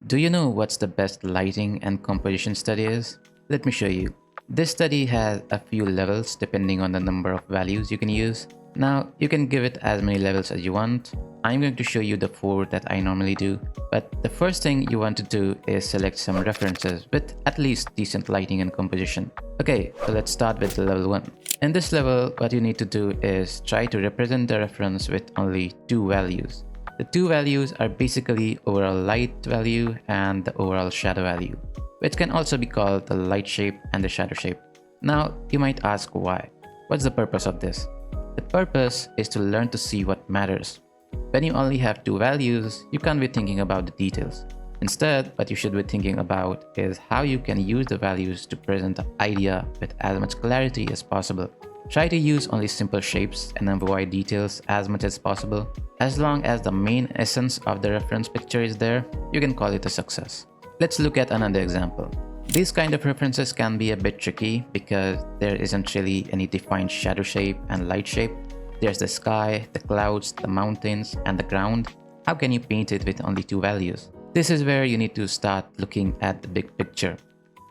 Do you know what's the best lighting and composition study is? Let me show you. This study has a few levels depending on the number of values you can use. Now, you can give it as many levels as you want. I'm going to show you the 4 that I normally do. But the first thing you want to do is select some references with at least decent lighting and composition. Okay, so let's start with level 1. In this level, what you need to do is try to represent the reference with only 2 values. The 2 values are basically overall light value and the overall shadow value, which can also be called the light shape and the shadow shape. Now, you might ask why. What's the purpose of this? The purpose is to learn to see what matters. When you only have 2 values, you can't be thinking about the details. Instead, what you should be thinking about is how you can use the values to present the idea with as much clarity as possible. Try to use only simple shapes and avoid details as much as possible. As long as the main essence of the reference picture is there, you can call it a success. Let's look at another example. These kind of references can be a bit tricky because there isn't really any defined shadow shape and light shape. There's the sky, the clouds, the mountains, and the ground. How can you paint it with only 2 values? This is where you need to start looking at the big picture.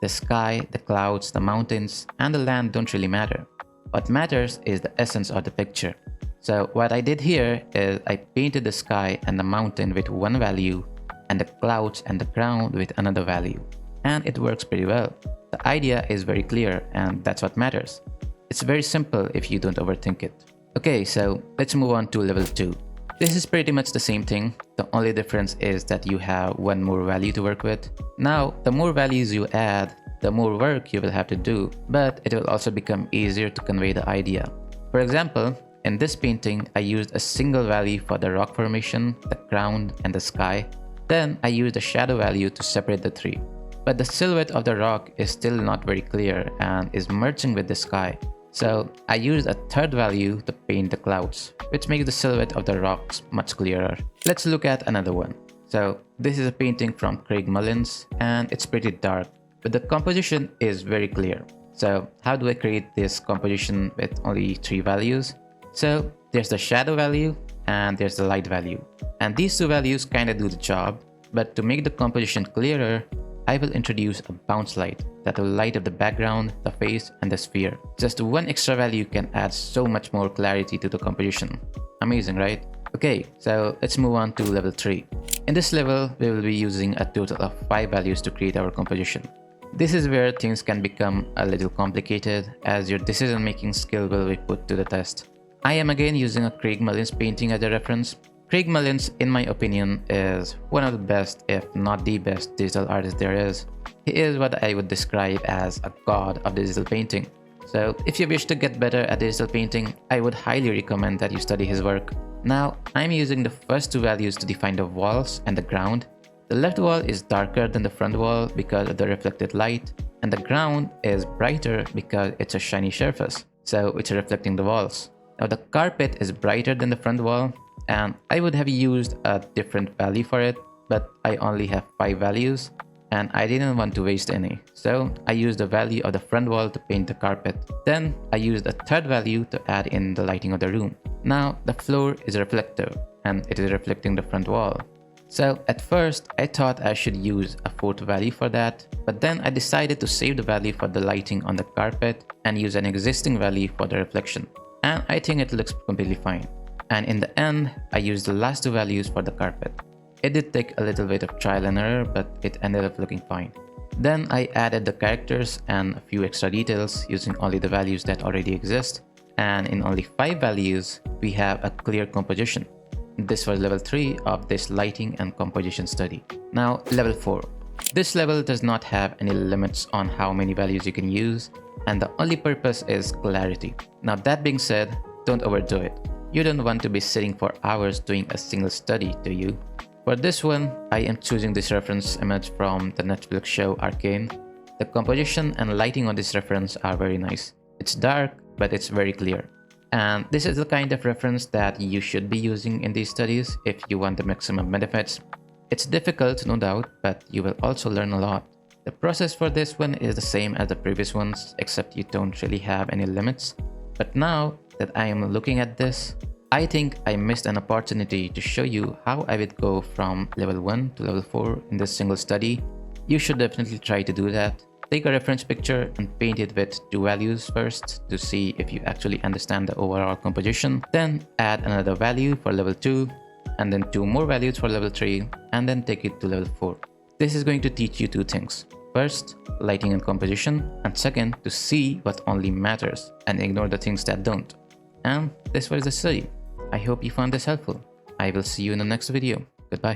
The sky, the clouds, the mountains, and the land don't really matter. What matters is the essence of the picture. So what I did here is I painted the sky and the mountain with 1 value and the clouds and the ground with another value. And it works pretty well. The idea is very clear and that's what matters. It's very simple if you don't overthink it. Okay, so let's move on to level 2. This is pretty much the same thing. The only difference is that you have 1 more value to work with. Now, the more values you add, the more work you will have to do, but it will also become easier to convey the idea. For example, in this painting, I used a single value for the rock formation, the ground, and the sky. Then I used a shadow value to separate the 3. But the silhouette of the rock is still not very clear and is merging with the sky. So I used a 3rd value to paint the clouds, which makes the silhouette of the rocks much clearer. Let's look at another one. So this is a painting from Craig Mullins and it's pretty dark, but the composition is very clear. So how do I create this composition with only 3 values? So there's the shadow value and there's the light value. And these 2 values kind of do the job, but to make the composition clearer, I will introduce a bounce light that will light up the background, the face, and the sphere. Just 1 extra value can add so much more clarity to the composition. Amazing, right? Okay, so let's move on to level 3. In this level, we will be using a total of 5 values to create our composition. This is where things can become a little complicated as your decision-making skill will be put to the test. I am again using a Craig Mullins painting as a reference. Craig Mullins, in my opinion, is one of the best, if not the best, digital artist there is. He is what I would describe as a god of digital painting. So if you wish to get better at digital painting, I would highly recommend that you study his work. Now, I'm using the first 2 values to define the walls and the ground. The left wall is darker than the front wall because of the reflected light, and the ground is brighter because it's a shiny surface, so it's reflecting the walls. Now the carpet is brighter than the front wall, and I would have used a different value for it, but I only have 5 values and I didn't want to waste any. So I used the value of the front wall to paint the carpet. Then I used a 3rd value to add in the lighting of the room. Now the floor is reflective and it is reflecting the front wall. So at first I thought I should use a 4th value for that, but then I decided to save the value for the lighting on the carpet and use an existing value for the reflection. And I think it looks completely fine. And in the end, I used the last 2 values for the carpet. It did take a little bit of trial and error, but it ended up looking fine. Then I added the characters and a few extra details using only the values that already exist. And in only 5 values, we have a clear composition. This was level 3 of this lighting and composition study. Now level 4. This level does not have any limits on how many values you can use, and the only purpose is clarity. Now that being said, don't overdo it. You don't want to be sitting for hours doing a single study, do you? For this one, I am choosing this reference image from the Netflix show Arcane. The composition and lighting on this reference are very nice. It's dark, but it's very clear. And this is the kind of reference that you should be using in these studies if you want the maximum benefits. It's difficult, no doubt, but you will also learn a lot. The process for this one is the same as the previous ones, except you don't really have any limits. But now that I am looking at this, I think I missed an opportunity to show you how I would go from level 1 to level 4 in this single study. You should definitely try to do that. Take a reference picture and paint it with 2 values first to see if you actually understand the overall composition. Then add another value for level 2 and then 2 more values for level 3 and then take it to level 4. This is going to teach you 2 things. First, lighting and composition, and second, to see what only matters and ignore the things that don't. And this was the study. I hope you found this helpful. I will see you in the next video. Goodbye.